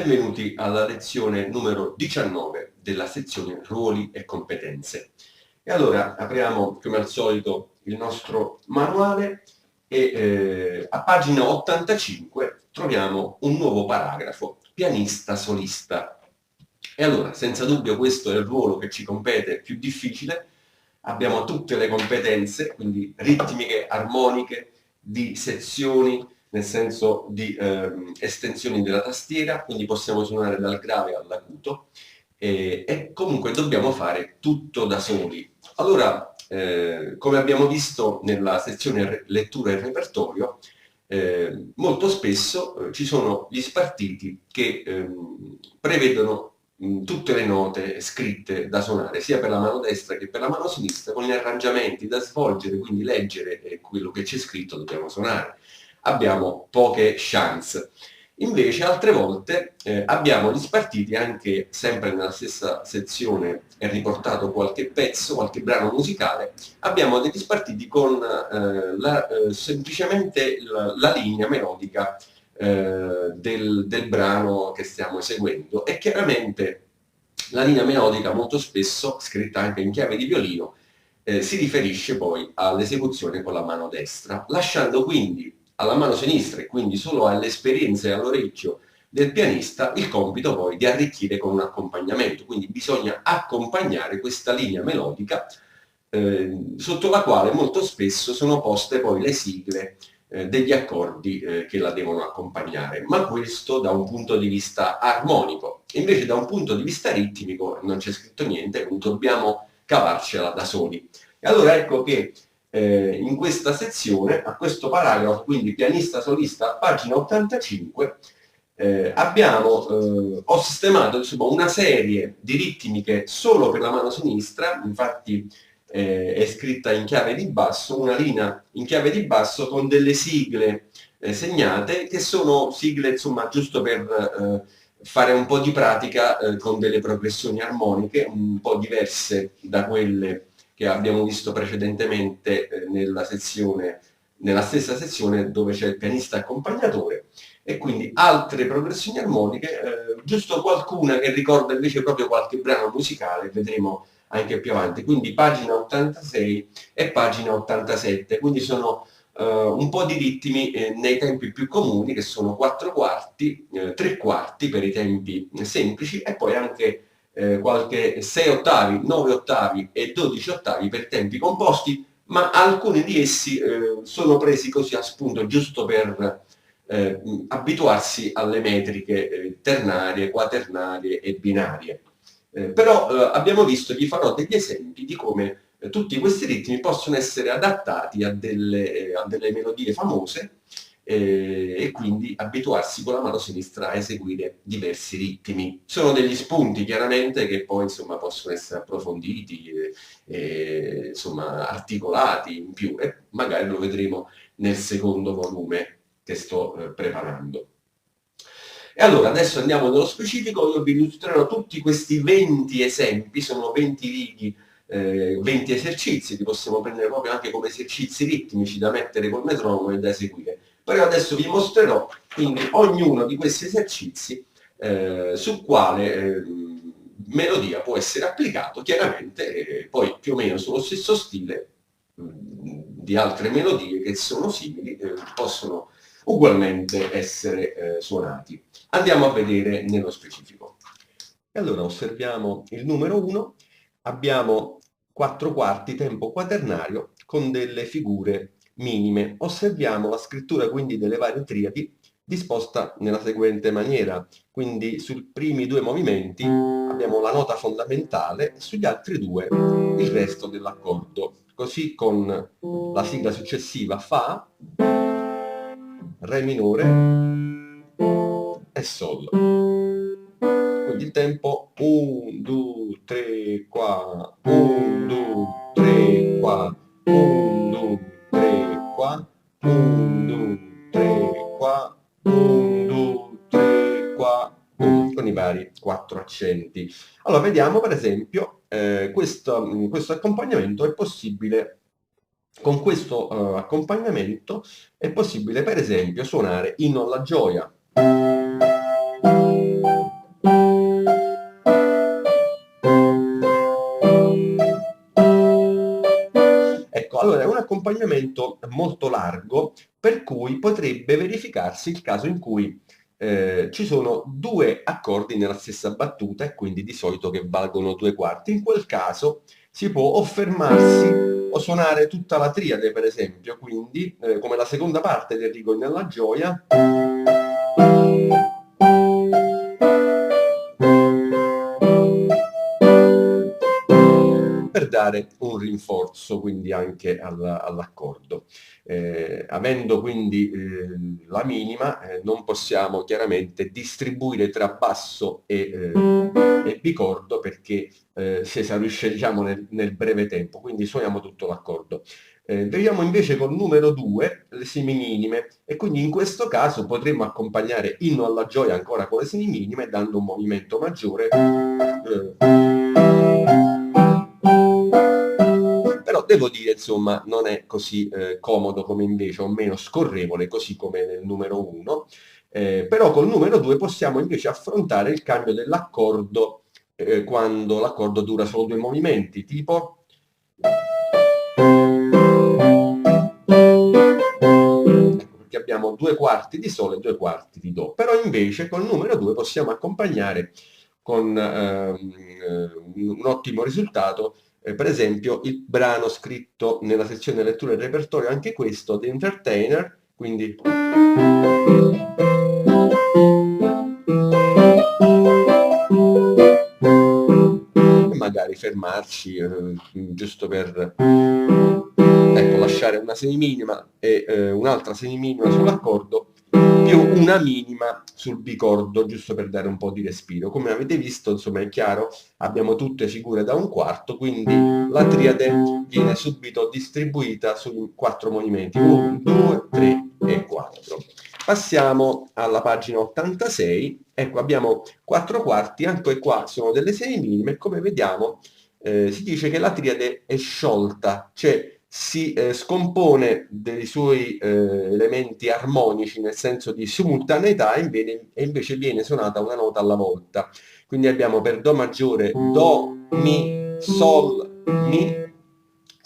Benvenuti alla lezione numero 19 della sezione Ruoli e Competenze. E allora apriamo come al solito il nostro manuale e a pagina 85 troviamo un nuovo paragrafo, pianista solista. E allora, senza dubbio questo è il ruolo che ci compete più difficile. Abbiamo tutte le competenze, quindi ritmiche, armoniche, di sezioni, nel senso di estensioni della tastiera, quindi possiamo suonare dal grave all'acuto e comunque dobbiamo fare tutto da soli. Allora, come abbiamo visto nella sezione lettura e repertorio, molto spesso ci sono gli spartiti che prevedono tutte le note scritte da suonare, sia per la mano destra che per la mano sinistra, con gli arrangiamenti da svolgere, quindi leggere quello che c'è scritto dobbiamo suonare. Abbiamo poche chance. Invece altre volte abbiamo gli spartiti anche sempre nella stessa sezione, è riportato qualche pezzo, qualche brano musicale, abbiamo degli spartiti con semplicemente la linea melodica del brano che stiamo eseguendo e chiaramente la linea melodica molto spesso, scritta anche in chiave di violino, si riferisce poi all'esecuzione con la mano destra, lasciando quindi alla mano sinistra e quindi solo all'esperienza e all'orecchio del pianista il compito poi di arricchire con un accompagnamento, quindi bisogna accompagnare questa linea melodica sotto la quale molto spesso sono poste poi le sigle degli accordi che la devono accompagnare, ma questo da un punto di vista armonico. Invece da un punto di vista ritmico non c'è scritto niente, quindi dobbiamo cavarcela da soli. E allora ecco che in questa sezione, a questo paragrafo, quindi pianista solista, pagina 85, ho sistemato insomma, una serie di ritmiche solo per la mano sinistra, infatti è scritta in chiave di basso, una linea in chiave di basso con delle sigle segnate, che sono sigle insomma giusto per fare un po' di pratica con delle progressioni armoniche un po' diverse da quelle che abbiamo visto precedentemente nella stessa sezione dove c'è il pianista accompagnatore, e quindi altre progressioni armoniche, giusto qualcuna che ricorda invece proprio qualche brano musicale, vedremo anche più avanti, quindi pagina 86 e pagina 87, quindi sono un po' di ritmi nei tempi più comuni, che sono 4 quarti, 3 quarti per i tempi semplici, e poi anche qualche 6 ottavi, 9 ottavi e 12 ottavi per tempi composti, ma alcuni di essi sono presi così a spunto giusto per abituarsi alle metriche ternarie, quaternarie e binarie. Però abbiamo visto, vi farò degli esempi di come tutti questi ritmi possono essere adattati a delle melodie famose e quindi abituarsi con la mano sinistra a eseguire diversi ritmi. Sono degli spunti chiaramente che poi insomma possono essere approfonditi e insomma articolati in più, e magari lo vedremo nel secondo volume che sto preparando. E allora adesso andiamo nello specifico, io vi illustrerò tutti questi 20 esempi, sono 20 righi, 20 esercizi, li possiamo prendere proprio anche come esercizi ritmici da mettere col metronomo e da eseguire. Però adesso vi mostrerò quindi ognuno di questi esercizi su quale melodia può essere applicato, chiaramente poi più o meno sullo stesso stile di altre melodie che sono simili, possono ugualmente essere suonati. Andiamo a vedere nello specifico. E allora osserviamo il numero 1, abbiamo 4 quarti tempo quaternario con delle figure minime. Osserviamo la scrittura quindi delle varie triadi disposta nella seguente maniera. Quindi sui primi 2 movimenti abbiamo la nota fondamentale e sugli altri 2 il resto dell'accordo. Così con la sigla successiva Fa, Re minore e Sol. Quindi il tempo 1, 2, 3, 4, 1, 2, 3, 4, 1, 2, 3, 4, 1, 2, 3, 4, 1, 2, 3, 4, con i vari 4 accenti. Allora vediamo per esempio questo accompagnamento è possibile. Con questo accompagnamento è possibile per esempio suonare Inno alla gioia, Allora, è un accompagnamento molto largo, per cui potrebbe verificarsi il caso in cui ci sono due accordi nella stessa battuta e quindi di solito che valgono due quarti. In quel caso si può o fermarsi o suonare tutta la triade, per esempio, quindi come la seconda parte del Rigo nella gioia. Per dare un rinforzo quindi anche all'accordo. Avendo quindi la minima, non possiamo chiaramente distribuire tra basso e bicordo perché si esaurisce diciamo nel breve tempo, quindi suoniamo tutto l'accordo. Vediamo invece col numero 2 le semiminime e quindi in questo caso potremmo accompagnare Inno alla gioia ancora con le semiminime dando un movimento maggiore. Però devo dire, insomma, non è così comodo come invece, o meno scorrevole, così come nel numero 1. Però col numero 2 possiamo invece affrontare il cambio dell'accordo quando l'accordo dura solo due movimenti, tipo... Perché abbiamo due quarti di Sol e due quarti di Do. Però invece col numero 2 possiamo accompagnare con un ottimo risultato per esempio il brano scritto nella sezione lettura e repertorio, anche questo, The Entertainer, quindi... E magari fermarci, giusto per ecco, lasciare una semiminima e un'altra semiminima sull'accordo più una minima sul bicordo, giusto per dare un po' di respiro. Come avete visto, insomma, è chiaro, abbiamo tutte figure da un quarto, quindi la triade viene subito distribuita su 4 movimenti, 1, 2, 3 e 4. Passiamo alla pagina 86, ecco abbiamo 4 quarti, anche qua sono delle semiminime, come vediamo si dice che la triade è sciolta, cioè si scompone dei suoi elementi armonici nel senso di simultaneità e invece viene suonata una nota alla volta. Quindi abbiamo per Do maggiore Do, Mi, Sol, Mi,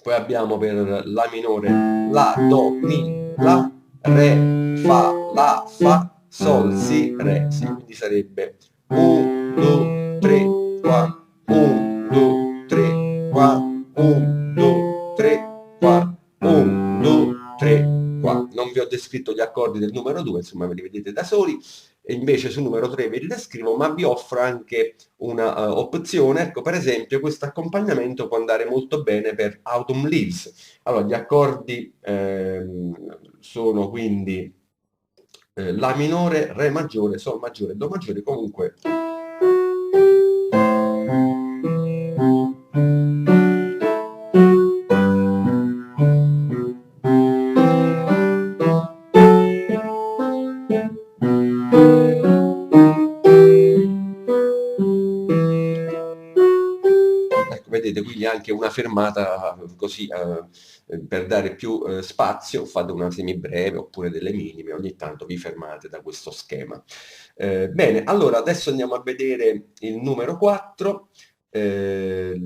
poi abbiamo per La minore La, Do, Mi, La, Re, Fa, La, Fa, Sol, Si, Re, Si. Quindi sarebbe 1, 2, 3, 4, 1, 2, 3, 4, 1, 2, 3, 4, 1, 2, 3, 4. Non vi ho descritto gli accordi del numero 2, insomma ve li vedete da soli, e invece sul numero 3 ve li descrivo, ma vi offro anche una opzione. Ecco, per esempio, questo accompagnamento può andare molto bene per Autumn Leaves. Allora, gli accordi sono quindi La minore, Re maggiore, Sol maggiore, Do maggiore, comunque... Vedete, quindi anche una fermata così per dare più spazio, fate una semibreve oppure delle minime, ogni tanto vi fermate da questo schema. Bene, allora adesso andiamo a vedere il numero 4. Le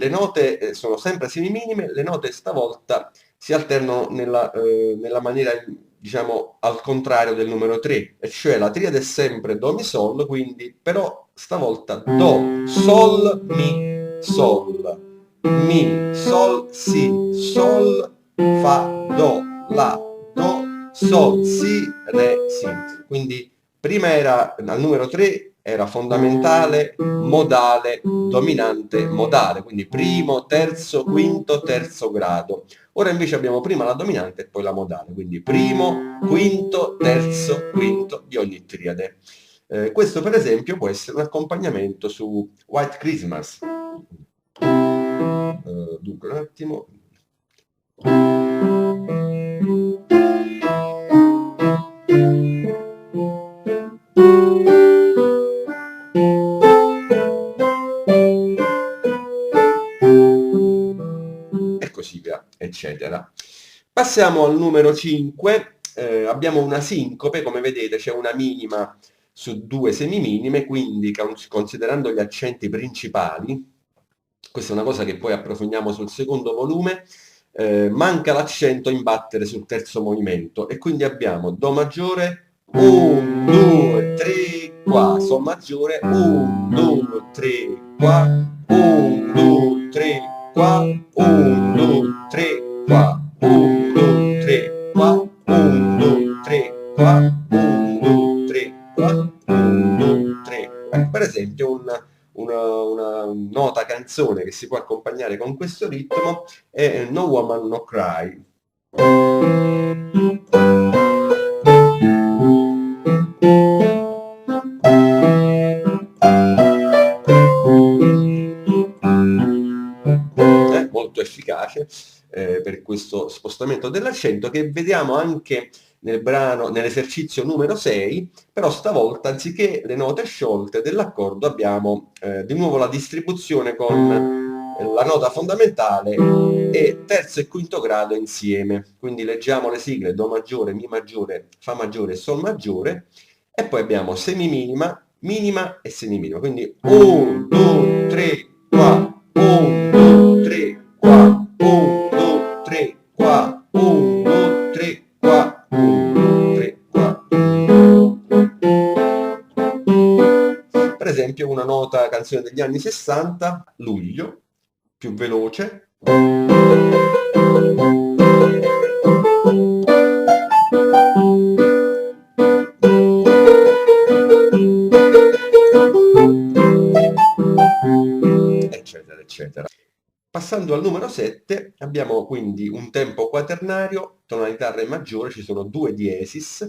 note sono sempre semiminime, le note stavolta si alternano nella maniera, diciamo, al contrario del numero 3, e cioè la triade è sempre Do, Mi, Sol, quindi però stavolta Do, Sol, Mi, Sol, Mi, Sol, Si, Sol, Fa, Do, La, Do, Sol, Si, Re, Si. Quindi prima era al numero 3 era fondamentale, modale, dominante, modale, quindi primo, terzo, quinto, terzo grado. Ora invece abbiamo prima la dominante e poi la modale, quindi primo, quinto, terzo, quinto di ogni triade. Questo per esempio può essere un accompagnamento su White Christmas. Dunque un attimo. E così via, eccetera. Passiamo al numero 5. Abbiamo una sincope, come vedete c'è una minima su due semiminime, quindi considerando gli accenti principali, questa è una cosa che poi approfondiamo sul secondo volume, manca l'accento in battere sul terzo movimento e quindi abbiamo Do maggiore, 1, 2, 3, qua, Sol maggiore, 1, 2, 3, qua, 1, 2, 3, qua, 1, 2, 3, qua, 1, 2, 3, qua, 1, 2, 3, qua, 1, 2, 3, qua, 1, 2, 3. Per esempio una nota canzone che si può accompagnare con questo ritmo è No Woman No Cry. Molto efficace per questo spostamento dell'accento che vediamo anche nel brano, nell'esercizio numero 6, però stavolta anziché le note sciolte dell'accordo abbiamo di nuovo la distribuzione con la nota fondamentale e terzo e quinto grado insieme. Quindi leggiamo le sigle Do maggiore, Mi maggiore, Fa maggiore e Sol maggiore e poi abbiamo semiminima, minima e semiminima. Quindi 1, 2, 3, 4, 1, 2, 3, 4, 1, 2, 3, 4, 1, 2, 3, 4, 1, 2, 3, 4. Per esempio una nota canzone degli anni 60, Luglio, più veloce. Eccetera, eccetera. Passando al numero 7 abbiamo quindi un tempo quaternario, tonalità Re maggiore, ci sono due diesis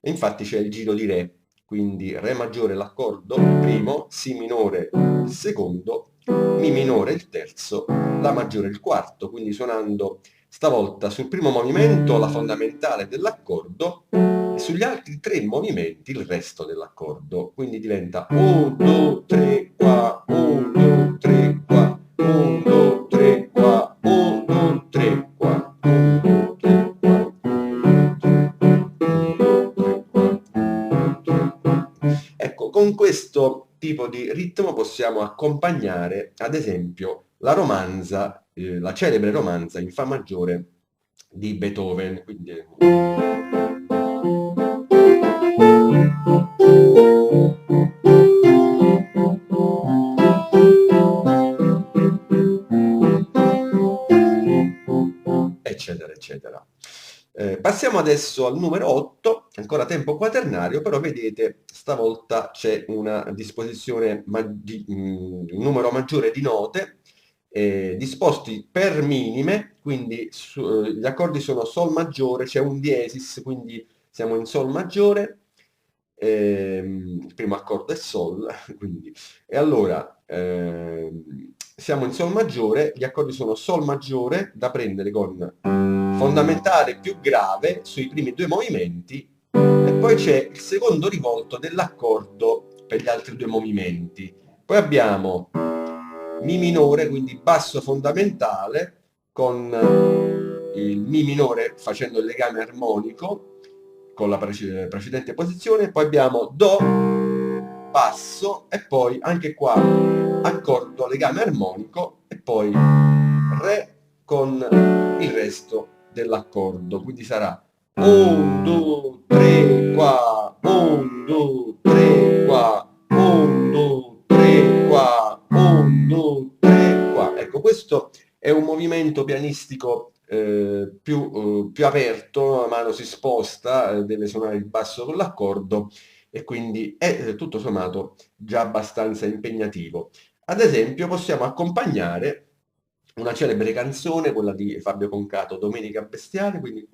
e infatti c'è il giro di Re, quindi Re maggiore l'accordo primo, Si minore il secondo, Mi minore il terzo, La maggiore il quarto, quindi suonando stavolta sul primo movimento la fondamentale dell'accordo e sugli altri tre movimenti il resto dell'accordo, quindi diventa 1, 2, 3, 4, 1, 2, 3, 4, 1, 2, 3, 4, 1, 2, 3, 4, 1, 2, 3, 4. Ecco, con questo tipo di ritmo possiamo accompagnare, ad esempio, la romanza, la celebre romanza in Fa maggiore di Beethoven. Quindi, eccetera, eccetera. Passiamo adesso al numero 8, ancora tempo quaternario, però vedete stavolta c'è una disposizione, un numero maggiore di note disposti per minime, quindi gli accordi sono Sol maggiore, c'è un diesis, quindi siamo in Sol maggiore, il primo accordo è Sol, quindi, e allora siamo in Sol maggiore, gli accordi sono Sol maggiore da prendere con fondamentale più grave sui primi due movimenti e poi c'è il secondo rivolto dell'accordo per gli altri due movimenti. Poi abbiamo Mi minore, quindi basso fondamentale con il Mi minore facendo il legame armonico con la precedente posizione, poi abbiamo Do, basso e poi anche qua accordo, legame armonico e poi Re con il resto dell'accordo, quindi sarà 1, 2, 3, qua, 1, 2, 3, qua, 1, 2, 3, qua, 1, 2, 3, qua. Ecco, questo è un movimento pianistico più aperto, la mano si sposta, deve suonare il basso con l'accordo e quindi è tutto sommato già abbastanza impegnativo. Ad esempio possiamo accompagnare una celebre canzone, quella di Fabio Concato, Domenica Bestiale, quindi...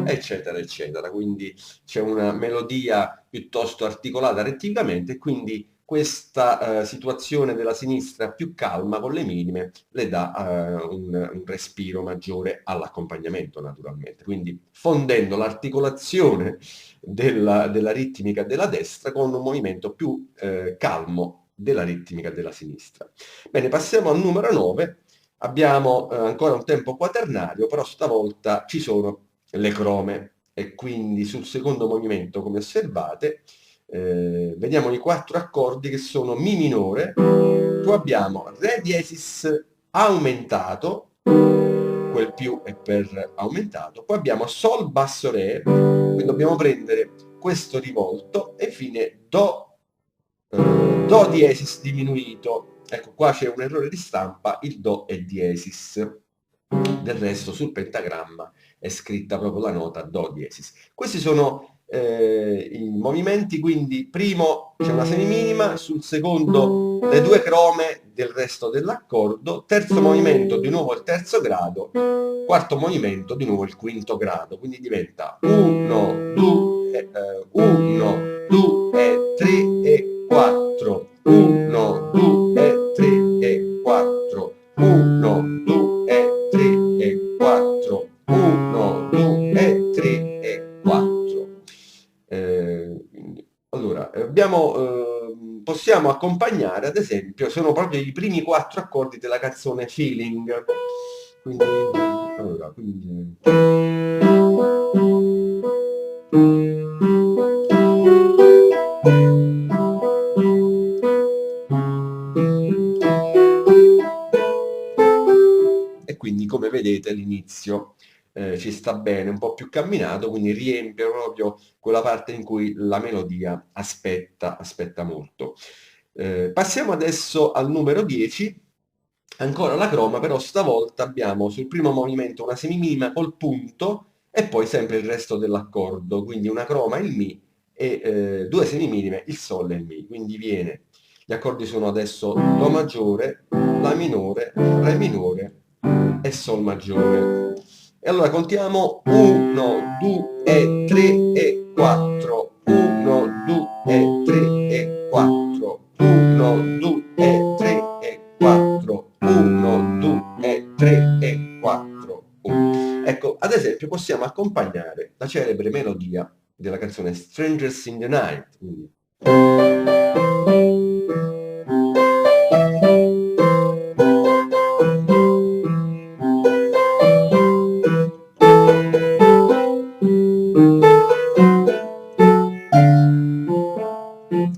eccetera, eccetera. Quindi c'è una melodia piuttosto articolata ritmicamente e quindi questa situazione della sinistra più calma con le minime le dà un respiro maggiore all'accompagnamento naturalmente, quindi fondendo l'articolazione della ritmica della destra con un movimento più calmo della ritmica della sinistra. Bene, passiamo al numero 9. Abbiamo ancora un tempo quaternario, però stavolta ci sono le crome e quindi sul secondo movimento, come osservate, vediamo i 4 accordi che sono Mi minore, poi abbiamo Re diesis aumentato, quel più è per aumentato, poi abbiamo Sol basso Re, quindi dobbiamo prendere questo rivolto e infine Do diesis diminuito. Ecco, qua c'è un errore di stampa, il Do è diesis. Del resto sul pentagramma è scritta proprio la nota Do diesis. Questi sono i movimenti, quindi primo c'è una semiminima, sul secondo le 2 crome del resto dell'accordo, terzo movimento di nuovo il terzo grado, quarto movimento di nuovo il quinto grado, quindi diventa 1, 2, 3 e 4, 1, 2, 3 e 4, 1, 2, 3 e 4, 1, 2, 3 e 4. Allora, possiamo accompagnare, ad esempio, sono proprio i primi 4 accordi della canzone Feeling. Quindi, allora, quindi... E quindi, come vedete, l'inizio ci sta bene, un po' più camminato, quindi riempie proprio quella parte in cui la melodia aspetta molto. Passiamo adesso al numero 10, ancora la croma, però stavolta abbiamo sul primo movimento una semiminima col punto e poi sempre il resto dell'accordo, quindi una croma il Mi e 2 semiminime il Sol e il Mi, quindi gli accordi sono adesso Do maggiore, La minore, Re minore e Sol maggiore. E allora contiamo 1, 2, 3 e 4, 1, 2, 3 e 4, 1, 2, 3 e 4, 1, 2, 3 e 4, 1. Ecco, ad esempio possiamo accompagnare la celebre melodia della canzone Strangers in the Night. Quindi.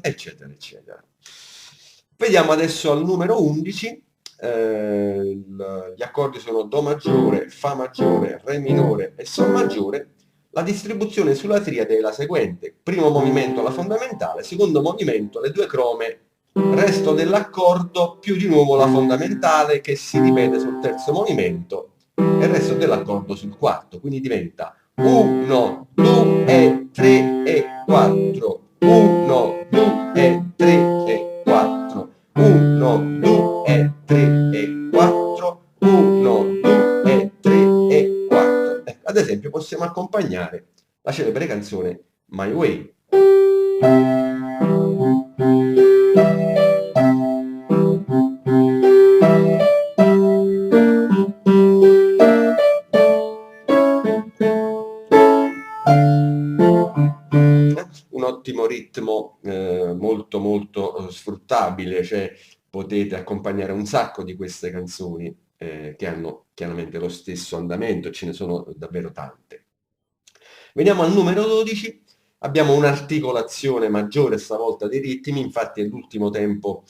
Eccetera, eccetera. Vediamo adesso al numero 11. Gli accordi sono Do maggiore, Fa maggiore, Re minore e Sol maggiore. La distribuzione sulla triade è la seguente: primo movimento la fondamentale, secondo movimento le 2 crome, resto dell'accordo più di nuovo la fondamentale che si ripete sul terzo movimento e il resto dell'accordo sul quarto, quindi diventa 1, 2, 3 e 4, 1, 2, 3 e 4, 1, 2, 3 e 4, 1, 2, 3 e 4. Ad esempio possiamo accompagnare la celebre canzone My Way. Un ottimo ritmo molto molto sfruttabile, cioè potete accompagnare un sacco di queste canzoni che hanno chiaramente lo stesso andamento, ce ne sono davvero tante. Veniamo al numero 12, abbiamo un'articolazione maggiore stavolta dei ritmi, infatti è l'ultimo tempo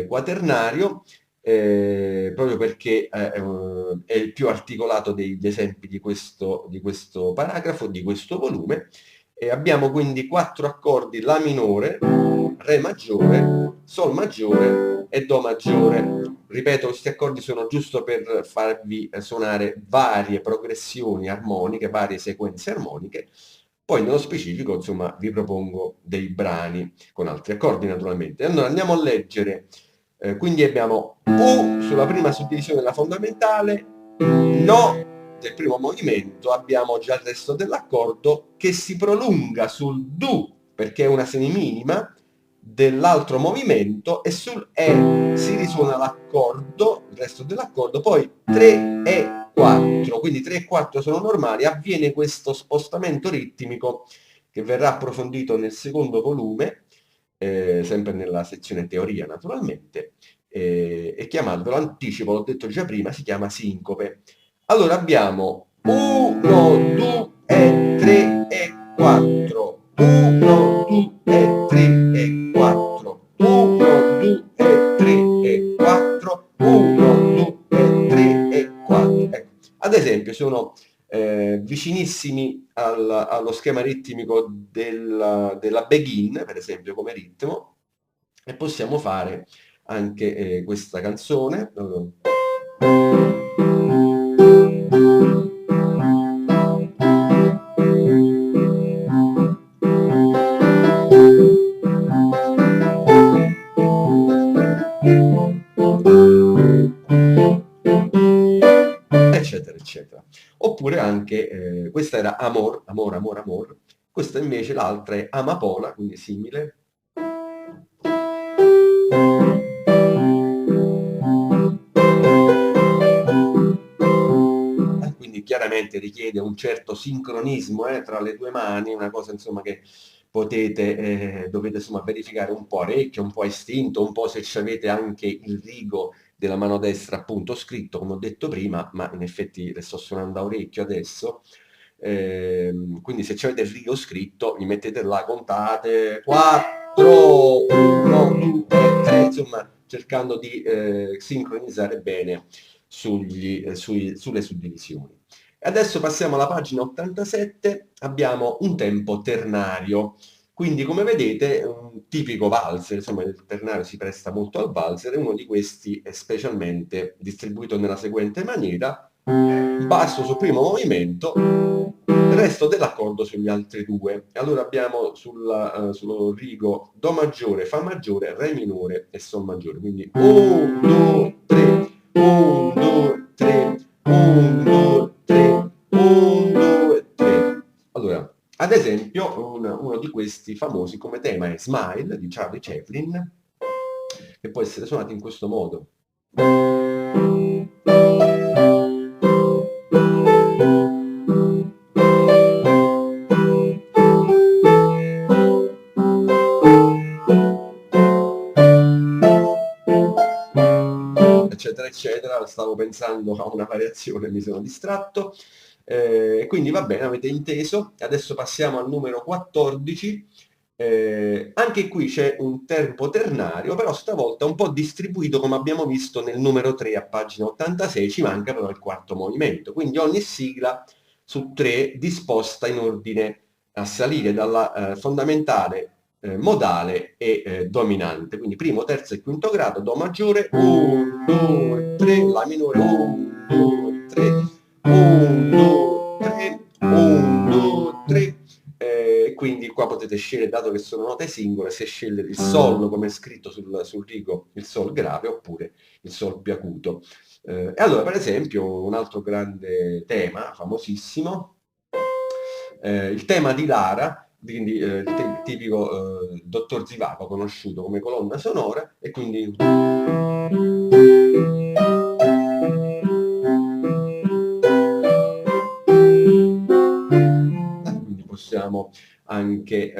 quaternario, proprio perché è il più articolato degli esempi di questo paragrafo, di questo volume. E abbiamo quindi 4 accordi: La minore, Re maggiore, Sol maggiore e Do maggiore. Ripeto, questi accordi sono giusto per farvi suonare varie progressioni armoniche, varie sequenze armoniche. Poi nello specifico, insomma, vi propongo dei brani con altri accordi naturalmente. Allora andiamo a leggere. Quindi abbiamo U sulla prima suddivisione della fondamentale, No del primo movimento, abbiamo già il resto dell'accordo che si prolunga sul Do perché è una semiminima dell'altro movimento e sul E si risuona l'accordo, il resto dell'accordo, poi 3 e 4, quindi 3 e 4 sono normali, avviene questo spostamento ritmico che verrà approfondito nel secondo volume, sempre nella sezione teoria naturalmente, e chiamato, ve lo anticipo, l'ho detto già prima, si chiama sincope. Allora abbiamo 1, 2 e 3 e 4, 1, 2 e 3 e 4, 1, 2 e 3 e 4, 1, 2 e 3 e 4. Ecco, ad esempio sono vicinissimi allo schema ritmico della Begin, per esempio, come ritmo, e possiamo fare anche questa canzone. Eccetera, eccetera. Oppure anche, questa era Amor, Amor, Amor, Amor, questa invece l'altra è Amapola, quindi simile. Quindi chiaramente richiede un certo sincronismo tra le due mani, una cosa insomma che dovete insomma verificare un po' a orecchio, un po' a istinto, un po' se ci avete anche il rigo della mano destra appunto scritto, come ho detto prima, ma in effetti le sto suonando a orecchio adesso. Quindi se ci avete il rigo scritto, mi mettete là, contate 4, 1, 2, 3, insomma, cercando di sincronizzare bene sulle suddivisioni. Adesso passiamo alla pagina 87, abbiamo un tempo ternario. Quindi come vedete un tipico valzer, insomma il ternario si presta molto al valzer, e uno di questi è specialmente distribuito nella seguente maniera: basso sul primo movimento, il resto dell'accordo sugli altri due. E allora abbiamo sullo rigo Do maggiore, Fa maggiore, Re minore e Sol maggiore. Quindi 1, 2, 3, 1, 2, 3, 1, 2, 3, 1, 2, 3. Allora, ad esempio, uno di questi famosi come tema è Smile di Charlie Chaplin, che può essere suonato in questo modo. Eccetera, eccetera. Stavo pensando a una variazione, mi sono distratto. Quindi va bene, avete inteso. Adesso passiamo al numero 14. Anche qui c'è un tempo ternario, però stavolta un po' distribuito come abbiamo visto nel numero 3 a pagina 86, ci manca però il quarto movimento, quindi ogni sigla su 3 disposta in ordine a salire dalla fondamentale, modale e dominante, quindi primo, terzo e quinto grado, Do maggiore, 1, 2, 3, La minore, 1, 2, 3, 1, 2, 3, 1, 2, 3. Quindi qua potete scegliere, dato che sono note singole, se scegliere il Sol come è scritto sul rigo, il Sol grave, oppure il Sol più acuto. E allora, per esempio, un altro grande tema, famosissimo, il tema di Lara, quindi il tipico Dottor Zivago, conosciuto come colonna sonora, e quindi possiamo anche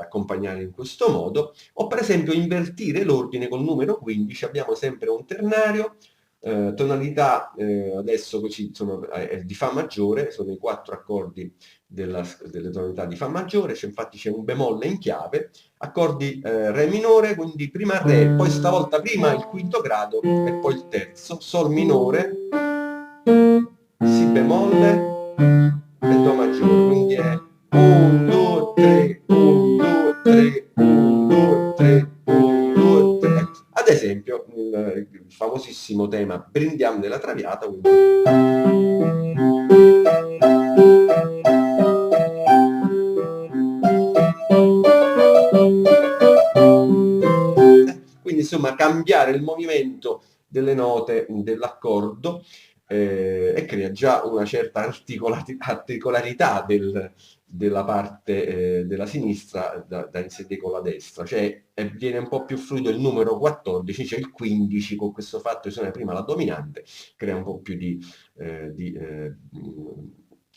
accompagnare in questo modo, o per esempio invertire l'ordine col numero 15, abbiamo sempre un ternario, tonalità adesso così è di Fa maggiore, sono i 4 accordi delle tonalità di Fa maggiore, infatti c'è un bemolle in chiave, accordi Re minore, quindi prima Re, poi stavolta prima il quinto grado e poi il terzo, Sol minore, Si bemolle e Do maggiore, quindi è 1, 2, 3, 1, 2, 3, 1, 2, 3, 1, 2, 3. Ad esempio, il famosissimo tema Brindiamo della Traviata, quindi insomma cambiare il movimento delle note dell'accordo e crea già una certa articolarità della parte della sinistra da inserire con la destra, cioè viene un po' più fluido il numero 14, cioè il 15, con questo fatto di suonare prima la dominante, crea un po' più di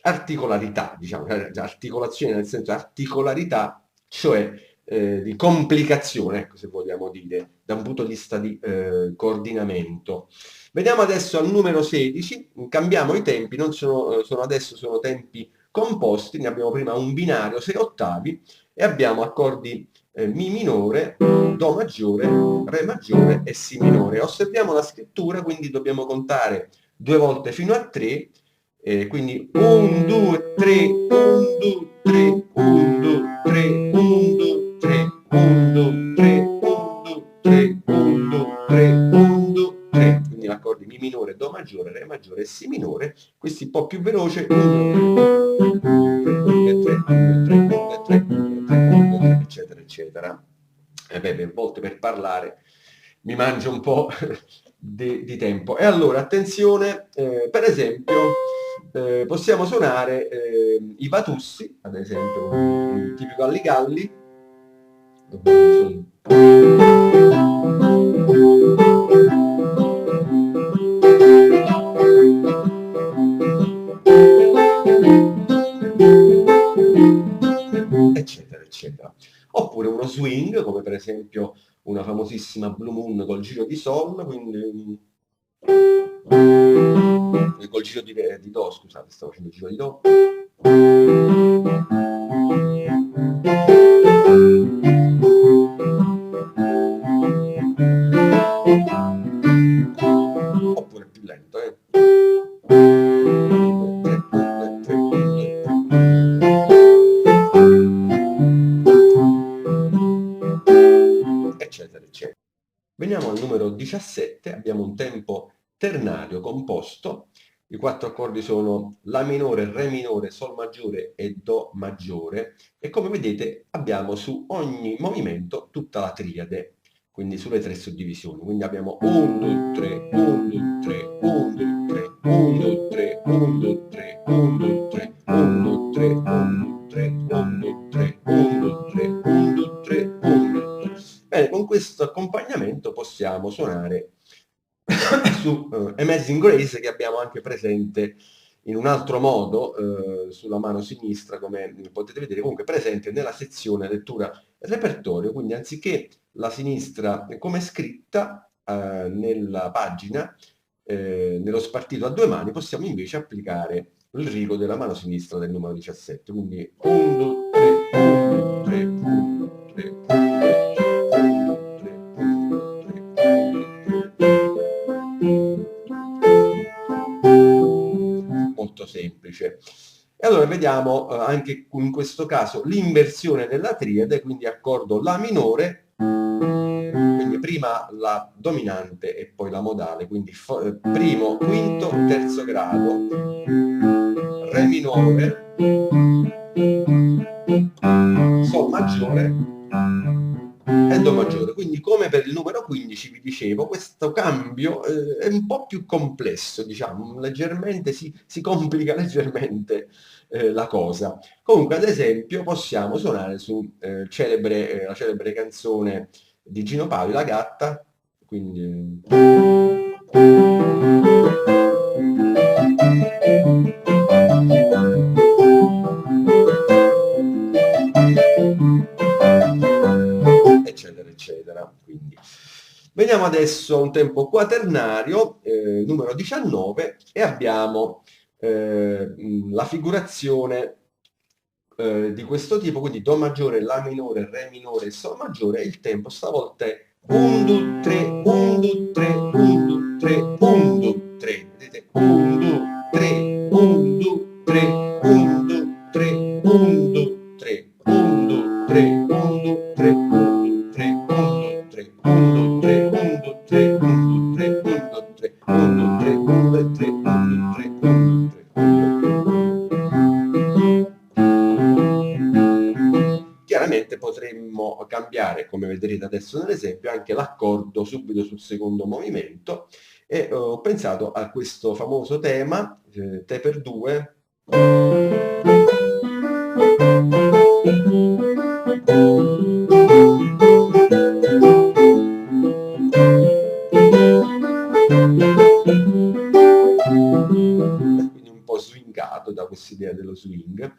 articolarità, diciamo, articolazione nel senso articolarità, cioè di complicazione, ecco, se vogliamo dire, da un punto di vista di coordinamento. Vediamo adesso al numero 16, cambiamo i tempi, non adesso sono tempi composti, ne abbiamo prima un binario, 6 ottavi, e abbiamo accordi Mi minore, Do maggiore, Re maggiore e Si minore. Osserviamo la scrittura, quindi dobbiamo contare 2 volte fino a 3, quindi 1, 2, 3, 1, 2, 3, 1, 2, 3, 1, 2, 3, 1, 2, 3, 1, 2, 3, 1, 2, 3, 1, 2, 3. Quindi gli accordi Mi minore, Do maggiore, Re maggiore e Si minore. Questi un po' più veloce, 1, 2, 3, 1, 2, 3, 1, 2, 3, 1, 2, 3, 1, 2, 3, eccetera, eccetera. E beh, a volte per parlare mi mangio un po' di tempo. E allora, attenzione, per esempio, possiamo suonare i Vatussi, ad esempio, un tipico Alligalli. Eccetera, eccetera. Oppure uno swing, come per esempio una famosissima Blue Moon col giro di Sol, quindi col giro di Do, scusate, stavo facendo il giro di Do. Oppure più lento, eccetera, eccetera. Veniamo al numero 17, abbiamo un tempo ternario composto, i 4 accordi sono La minore, Re minore, Sol maggiore e Do maggiore, e come vedete abbiamo su ogni movimento tutta la triade, quindi sulle 3 suddivisioni, quindi abbiamo 1, 2, 3, 1, 2, 3, 1, 2, 3, 1, 2, 3, 1, 2, 3, 1, 2, 3, 1, 2, 3, 1, 2, 3, 1, 2, 3, 1, 2, 3, 1, 2, 3, 1, 2, 3. Bene, con questo accompagnamento possiamo suonare su Amazing Grace, che abbiamo anche presente in un altro modo sulla mano sinistra, come potete vedere, comunque presente nella sezione lettura repertorio, quindi anziché la sinistra come scritta nella pagina, nello spartito a 2 mani, possiamo invece applicare il rigo della mano sinistra del numero 17, quindi 1, 2, 3, 1, 2, 3, 1, 2, 3, 1, 2, 3, molto semplice. E allora vediamo anche in questo caso l'inversione della triade, quindi accordo La minore, quindi prima la dominante e poi la modale, quindi primo, quinto, terzo grado, Re minore, Sol maggiore e Do maggiore. Quindi come per il numero 15 vi dicevo, questo cambio è un po' più complesso, diciamo, leggermente si complica leggermente la cosa. Comunque ad esempio possiamo suonare su la celebre canzone di Gino Paoli, La gatta, quindi eccetera, eccetera. Quindi veniamo adesso a un tempo quaternario, numero 19, e abbiamo la figurazione di questo tipo, quindi Do maggiore, La minore, Re minore, Sol maggiore, e il tempo stavolta è 1, 2, 3, 1, 2, 3, 1, 2, 3, 1, 2, 3. Vedete? 1, 2, 3, 1, 2, 3, 1, 2, 3, 1, 2, 3, 1, 2, 3, 1, 2, 3, 1, 2, 3, 1, 2, 3, 1, 2, 3, 1, 2, 3, 1, 2, 3, 1, 2, 3, 1, 2, 3, 1, 2, 3, 1, 2, 3, 1, 2, 3. Chiaramente potremmo cambiare, come vedrete adesso nell'esempio, anche l'accordo subito sul secondo movimento, e ho pensato a questo famoso tema, Te per 2, Quindi un po' swingato da quest'idea dello swing,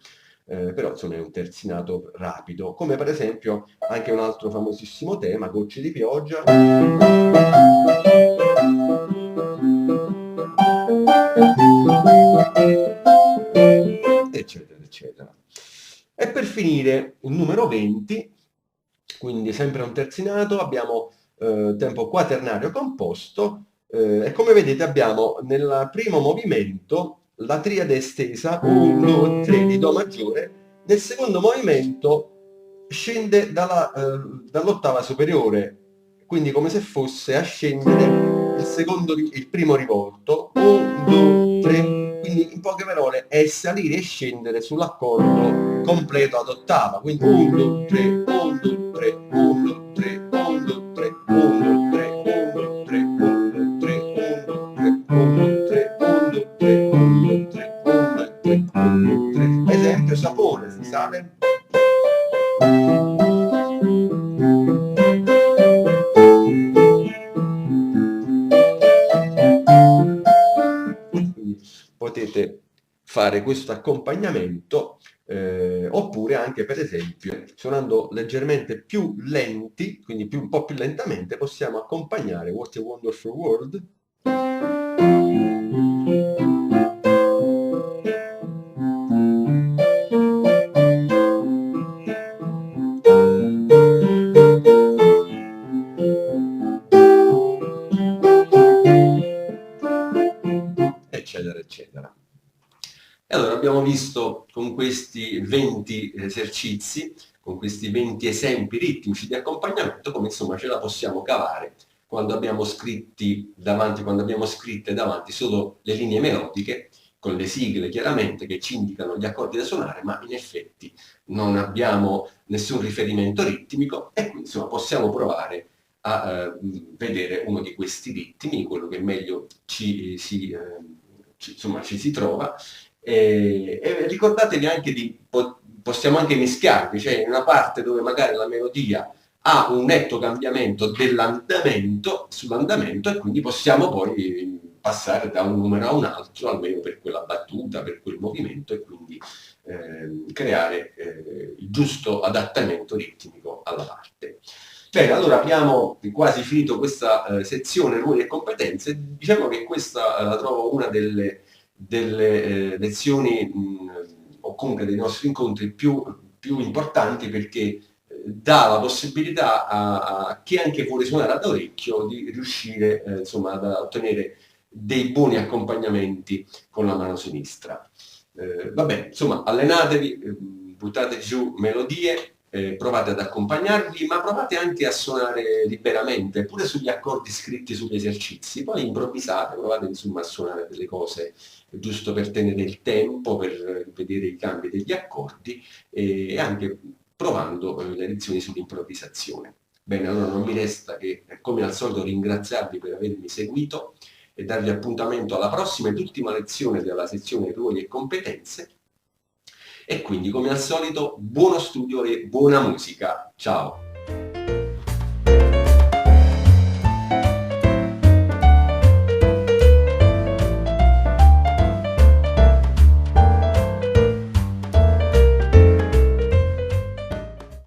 però insomma è un terzinato rapido, come per esempio anche un altro famosissimo tema, Gocce di pioggia, eccetera, eccetera. E per finire il numero 20, quindi sempre un terzinato, abbiamo tempo quaternario composto, e come vedete abbiamo nel primo movimento la triade estesa 1, 2, 3 di Do maggiore, nel secondo movimento scende dall'ottava superiore, quindi come se fosse a scendere il primo rivolto, 1, 2, 3, quindi in poche parole è salire e scendere sull'accordo completo ad ottava, quindi 1, 2, 3, 1, 2, 3, 1, 2, 3, 1, 2, 3, 1, 2, 3, 1, 2, 3, 1, 2, 3, 1, 2, 3, 1, 2, 3, 1, 2, 3, 1, 2, 3, 1, 2, 3. Esempio, sapore, si sale. Quindi potete fare questo accompagnamento, oppure anche per esempio suonando leggermente più lenti, quindi un po' più lentamente, possiamo accompagnare What a Wonderful World. Eccetera, eccetera. E allora abbiamo visto con questi 20 esercizi, con questi 20 esempi ritmici di accompagnamento, come insomma ce la possiamo cavare quando abbiamo scritte davanti solo le linee melodiche, con le sigle chiaramente che ci indicano gli accordi da suonare, ma in effetti non abbiamo nessun riferimento ritmico e quindi insomma possiamo provare a vedere uno di questi ritmi, quello che meglio ci si trova. E ricordatevi anche possiamo anche mischiarvi, cioè in una parte dove magari la melodia ha un netto cambiamento sull'andamento e quindi possiamo poi passare da un numero a un altro, almeno per quella battuta, per quel movimento e quindi creare il giusto adattamento ritmico alla parte. Bene, allora abbiamo quasi finito questa sezione ruoli e competenze. Diciamo che questa la trovo una delle lezioni o comunque dei nostri incontri più importanti, perché dà la possibilità a chi anche vuole suonare ad orecchio di riuscire insomma ad ottenere dei buoni accompagnamenti con la mano sinistra. Vabbè, insomma, allenatevi, buttate giù melodie, provate ad accompagnarvi, ma provate anche a suonare liberamente, pure sugli accordi scritti sugli esercizi, poi improvvisate, provate insomma a suonare delle cose giusto per tenere il tempo, per vedere i cambi degli accordi e anche provando le lezioni sull'improvvisazione. Bene, allora non mi resta che, come al solito, ringraziarvi per avermi seguito e darvi appuntamento alla prossima ed ultima lezione della sezione ruoli e competenze. E quindi, come al solito, buono studio e buona musica. Ciao!